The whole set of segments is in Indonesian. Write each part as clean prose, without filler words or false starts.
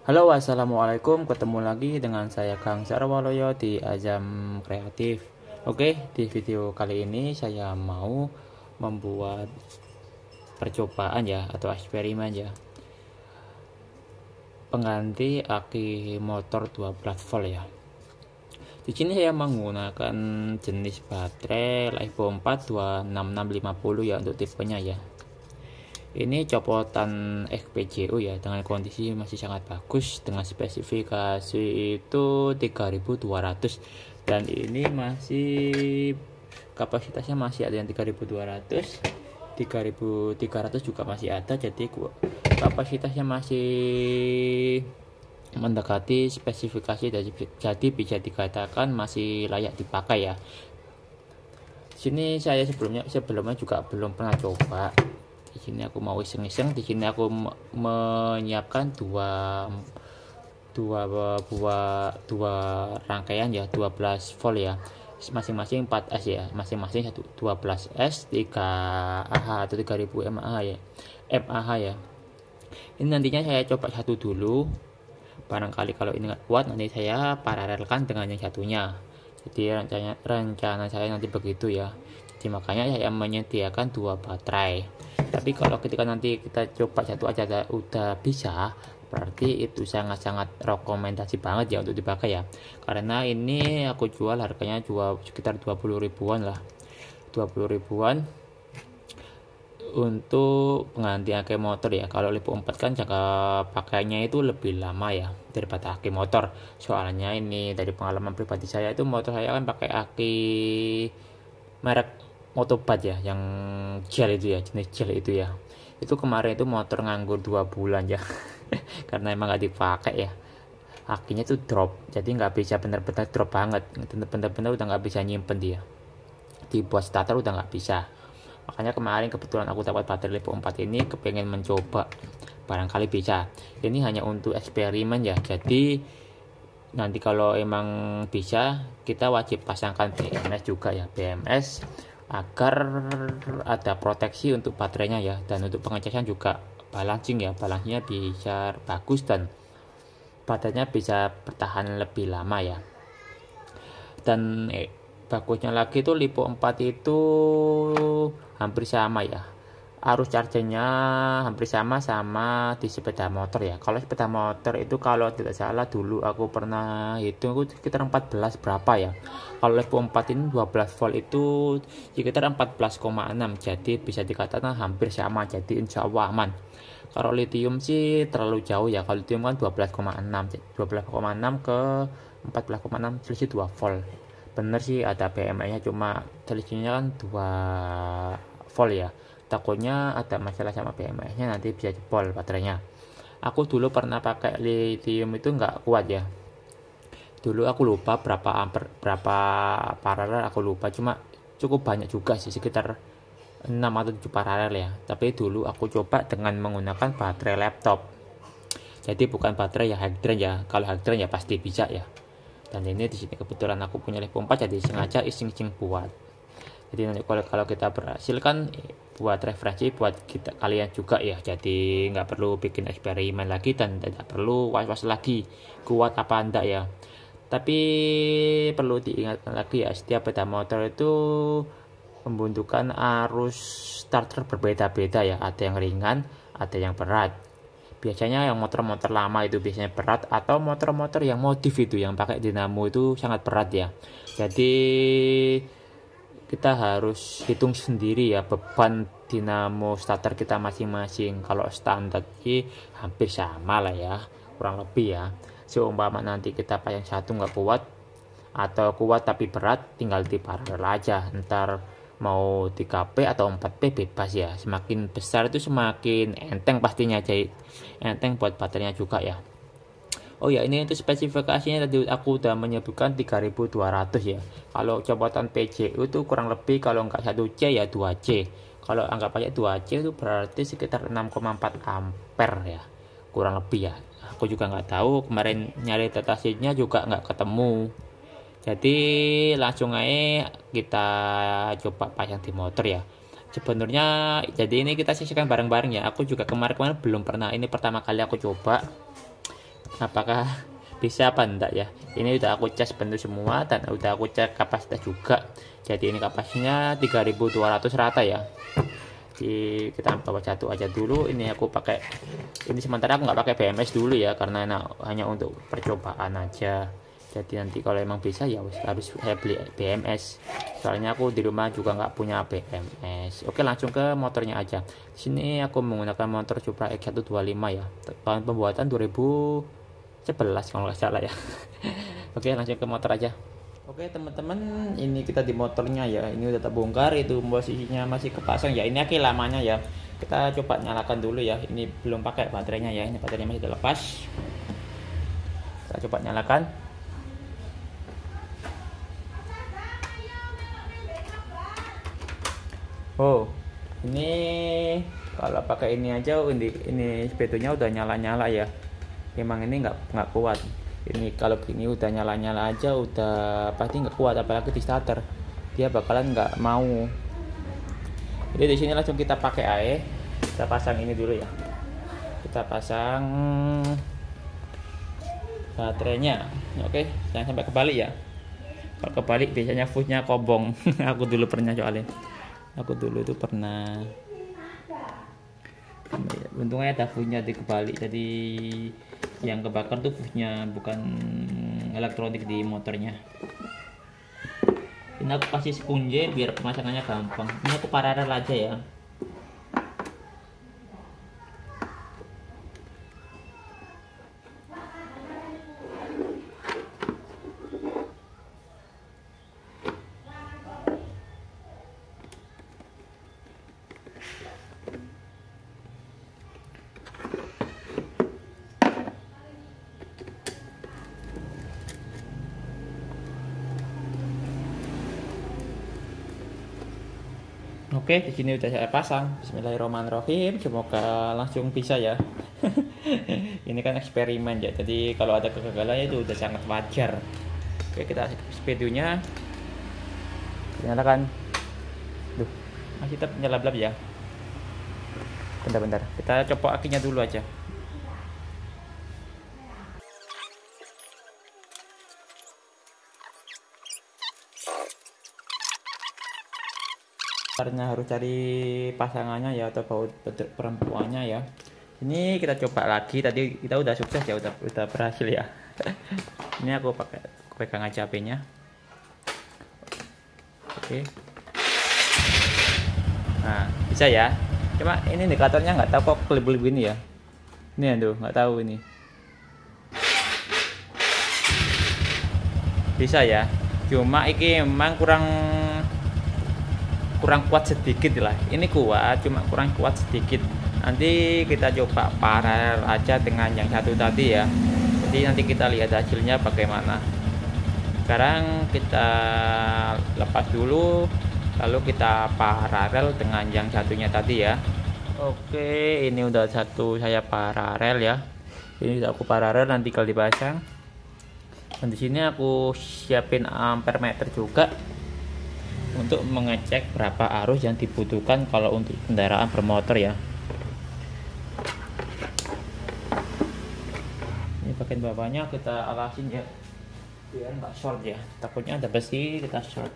Halo, assalamualaikum. Ketemu lagi dengan saya Kang Sarwaloyo di Azam Kreatif. Oke, di video kali ini saya mau membuat percobaan ya atau eksperimen ya. Pengganti aki motor 12 volt ya. Di sini saya menggunakan jenis baterai LiPo 4 26650 ya untuk tipenya ya. Ini copotan FPGU ya, dengan kondisi masih sangat bagus, dengan spesifikasi itu 3200, dan ini masih kapasitasnya masih ada yang 3200, 3300 juga masih ada, jadi kapasitasnya masih mendekati spesifikasi, jadi bisa dikatakan masih layak dipakai ya. Di sini saya sebelumnya juga belum pernah coba. Di sini aku mau iseng-iseng. Di sini aku menyiapkan dua rangkaian ya, 12 volt ya, masing-masing 4S ya, masing-masing 12S 3Ah atau 3000 mAh ya, ini nantinya saya coba satu dulu, barangkali kalau ini nggak kuat nanti saya paralelkan dengan yang satunya. Jadi rencana saya nanti begitu ya. Jadi makanya saya menyediakan dua baterai. Tapi kalau ketika nanti kita coba satu aja udah bisa, berarti itu sangat-sangat rekomendasi banget ya untuk dipakai ya. Karena ini aku jual harganya sekitar 20 ribuan lah. 20 ribuan untuk pengganti aki motor ya. Kalau LiPo 4 kan jangka pakainya itu lebih lama ya daripada aki motor. Soalnya ini dari pengalaman pribadi saya, itu motor saya kan pakai aki merek Motobat ya, yang gel itu ya, jenis gel itu ya. Itu kemarin itu motor nganggur 2 bulan ya. Karena emang gak dipakai ya. Akinya tuh drop, jadi nggak bisa bener-bener drop banget, bener-bener udah nggak bisa nyimpen dia. Dibuat starter udah nggak bisa. Makanya kemarin kebetulan aku dapat baterai LiPo 4 ini, kepengen mencoba, barangkali bisa. Ini hanya untuk eksperimen ya, jadi nanti kalau emang bisa, kita wajib pasangkan BMS juga ya, BMS, agar ada proteksi untuk baterainya ya, dan untuk pengecasan juga balancing ya, balancingnya bisa bagus dan baterainya bisa bertahan lebih lama ya. Dan bagusnya lagi tuh LiPo 4 itu hampir sama ya, arus chargernya hampir sama di sepeda motor ya. Kalau sepeda motor itu kalau tidak salah dulu aku pernah hitung itu sekitar 14 berapa ya. Kalau LiPo 4 ini 12 volt itu sekitar 14,6, jadi bisa dikatakan hampir sama, jadi insya Allah aman. Kalau lithium sih terlalu jauh ya, kalau lithium kan 12,6 ke 14,6 selisih 2 volt. Bener sih ada PMI nya, cuma selisihnya kan 2 volt ya. Takutnya ada masalah sama PMI nya, nanti bisa jebol baterainya. Aku dulu pernah pakai lithium itu nggak kuat ya. Dulu aku lupa berapa ampere, berapa paralel aku lupa, cuma cukup banyak juga sih, sekitar 6 atau 7 paralel ya. Tapi dulu aku coba dengan menggunakan baterai laptop. Jadi bukan baterai ya hydran ya. Kalau hydran ya pasti bisa ya. Dan ini di sini kebetulan aku punya LiPo 4, jadi sengaja iseng-iseng buat. Jadi nanti kalau kita berhasil kan buat referensi buat kita kalian juga ya. Jadi nggak perlu bikin eksperimen lagi dan tidak perlu was-was lagi kuat apa enggak ya. Tapi perlu diingatkan lagi ya, setiap sepeda motor itu membutuhkan arus starter berbeda-beda ya. Ada yang ringan, ada yang berat. Biasanya yang motor-motor lama itu biasanya berat, atau motor-motor yang modif itu yang pakai dinamo itu sangat berat ya. Jadi kita harus hitung sendiri ya beban dinamo starter kita masing-masing. Kalau standar sih hampir sama lah ya, kurang lebih ya. Seumpama nanti kita pasang satu nggak kuat atau kuat tapi berat, tinggal diparalel aja. Ntar mau 3P atau 4P bebas ya. Semakin besar itu semakin enteng pastinya, jadi enteng buat baterainya juga ya. Oh ya, ini untuk spesifikasinya tadi aku udah menyebutkan 3200 ya. Kalau copotan PJU itu kurang lebih kalau nggak 1C ya 2C. Kalau anggap aja 2C itu berarti sekitar 6,4 ampere ya, kurang lebih ya. Aku juga nggak tahu, kemarin nyari datasheetnya juga nggak ketemu. Jadi langsung aja kita coba pasang di motor ya. Sebenarnya jadi ini kita saksikan bareng-bareng ya. Aku juga kemarin belum pernah, ini pertama kali aku coba apakah bisa apa enggak ya. Ini udah aku cas bentuk semua dan udah aku cek kapasitas juga. Jadi ini kapasitasnya 3200 rata ya. Jadi kita bawa satu aja dulu. Ini aku pakai, ini sementara aku nggak pakai BMS dulu ya, karena hanya untuk percobaan aja. Jadi nanti kalau emang bisa ya harus saya beli BMS, soalnya aku di rumah juga nggak punya BMS. Oke, langsung ke motornya aja. Di sini aku menggunakan motor Supra X125 ya, tahun pembuatan 2011 kalau nggak salah ya. Oke, langsung ke motor aja. Oke teman-teman, ini kita di motornya ya. Ini udah terbongkar, itu posisinya masih kepasang ya. Ini aki lamanya ya. Kita coba nyalakan dulu ya. Ini belum pakai baterainya ya. Ini baterainya masih terlepas. Kita coba nyalakan. Oh, ini kalau pakai ini aja, ini speedonya udah nyala-nyala ya. Emang ini nggak kuat. Ini kalau gini udah nyala-nyala aja udah pasti nggak kuat, apalagi di starter. Dia bakalan nggak mau. Jadi di sini langsung kita pakai air. Kita pasang ini dulu ya. Kita pasang baterainya. Oke, jangan sampai kebalik ya. Kalau kebalik biasanya fuse-nya kobong. Aku dulu pernah soalnya. Aku dulu itu pernah, untungnya ada fuse-nya di kebalik, jadi yang kebakar tuh fuse-nya, bukan elektronik di motornya. Ini aku kasih sponge biar pemasangannya gampang. Ini aku paralel aja ya. Oke, di sini udah saya pasang. Bismillahirrahmanirrahim. Semoga langsung bisa ya. Ini kan eksperimen ya. Jadi kalau ada kegagalan itu udah sangat wajar. Oke, kita speedonya nyalakan. Duh, masih tetap nyala-nyala ya. Bentar-bentar. Kita copot akinya dulu aja. Karena harus cari pasangannya ya, atau perempuannya ya. Ini kita coba lagi. Tadi kita udah sukses ya, udah berhasil ya. Ini aku pegang aja HP-nya. Oke. Nah, bisa ya. Cuma ini indikatornya nggak tahu kok kelip-kelip gini ya. Ini aduh, nggak tahu ini. Bisa ya. Cuma ini memang kurang kuat sedikit lah. Ini kuat, cuma kurang kuat sedikit. Nanti kita coba paralel aja dengan yang satu tadi ya. Jadi nanti kita lihat hasilnya bagaimana. Sekarang kita lepas dulu, lalu kita paralel dengan yang satunya tadi ya. Oke, ini udah satu saya paralel ya. Ini udah aku paralel, nanti kalau dipasang. Dan di sini aku siapin ampermeter juga untuk mengecek berapa arus yang dibutuhkan kalau untuk kendaraan bermotor ya. Ini bagian bawahnya kita alasin ya, biar nggak short ya. Takutnya ada besi kita short.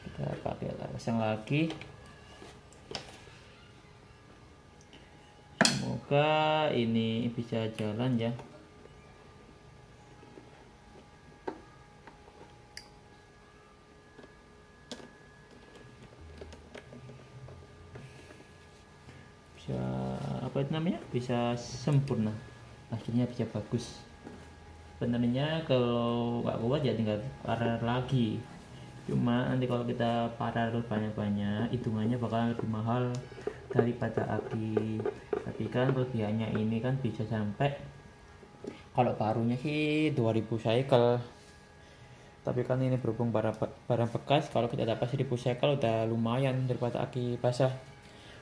Kita pakai pasang lagi. Semoga ini bisa jalan ya. Apa itu namanya, bisa sempurna, hasilnya bisa bagus. Sebenarnya kalau nggak kuat ya tinggal paralel lagi, cuma nanti kalau kita paralel banyak-banyak hitungannya bakal lebih mahal daripada aki. Tapi kan kelebihannya ini kan bisa sampai, kalau barunya sih 2000 cycle, tapi kan ini berhubung barang bekas, kalau kita dapat 1000 cycle udah lumayan daripada aki basah.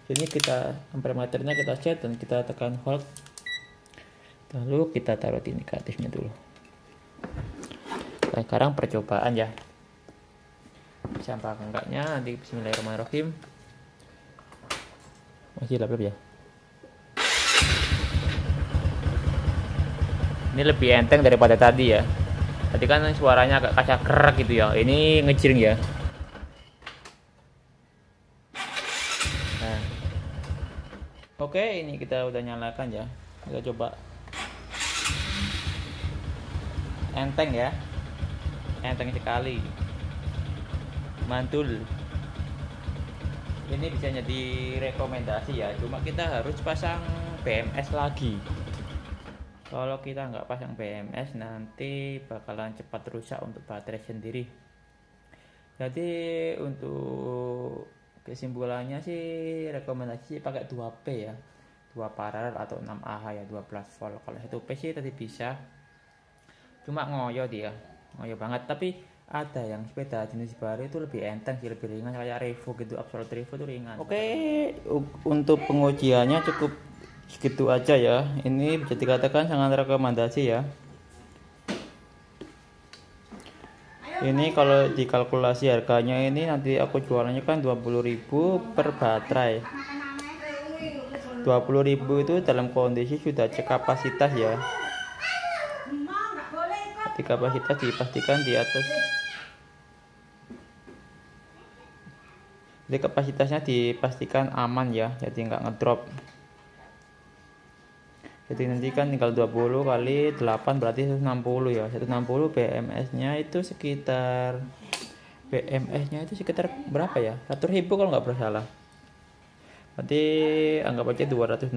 Ini kita ampermeternya kita set dan kita tekan hold, lalu kita taruh di negatifnya dulu. Nah, sekarang percobaan ya, bisa apa enggaknya nanti. Bismillahirrahmanirrahim. Masih lap ya. Ini lebih enteng daripada tadi ya. Tadi kan suaranya agak kaca kerak gitu ya. Ini ngejring ya. Nah. Oke, ini kita udah nyalakan ya. Kita coba. Enteng ya. Enteng sekali. Mantul. Ini bisa jadi rekomendasi ya. Cuma kita harus pasang BMS lagi. Kalau kita nggak pasang BMS nanti bakalan cepat rusak untuk baterai sendiri. Jadi untuk kesimpulannya sih rekomendasi pakai 2P ya, 2 paralel atau 6Ah ya, 12 volt. Kalau 1P sih tadi bisa, cuma ngoyo dia, ngoyo banget. Tapi ada yang sepeda jenis baru itu lebih enteng sih, lebih ringan kayak Revo gitu, Absolute Revo itu ringan. Oke, untuk pengujiannya cukup segitu aja ya. Ini bisa dikatakan sangat rekomendasi ya. Ini kalau dikalkulasi harganya ini nanti aku jualannya kan 20.000 per baterai. 20.000 itu dalam kondisi sudah cek kapasitas ya. Di kapasitas dipastikan di atas. Jadi kapasitasnya dipastikan aman ya, jadi nggak ngedrop. Jadi nanti kan tinggal 20 kali 8 berarti 160 ya. 160 BMS-nya itu sekitar berapa ya? 100.000 kalau nggak bersalah. Berarti anggap aja 260.000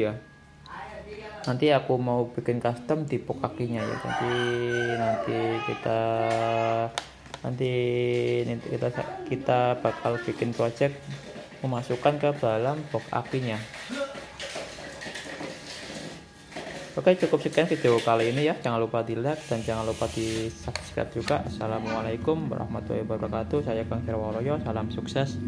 ya. Nanti aku mau bikin custom tipe kakinya ya. Jadi nanti kita bakal bikin project memasukkan ke dalam box akinya. Oke, cukup sekian video kali ini ya. Jangan lupa di like dan jangan lupa di subscribe juga. Assalamualaikum warahmatullahi wabarakatuh. Saya Kang Sirwaloyo. Salam sukses.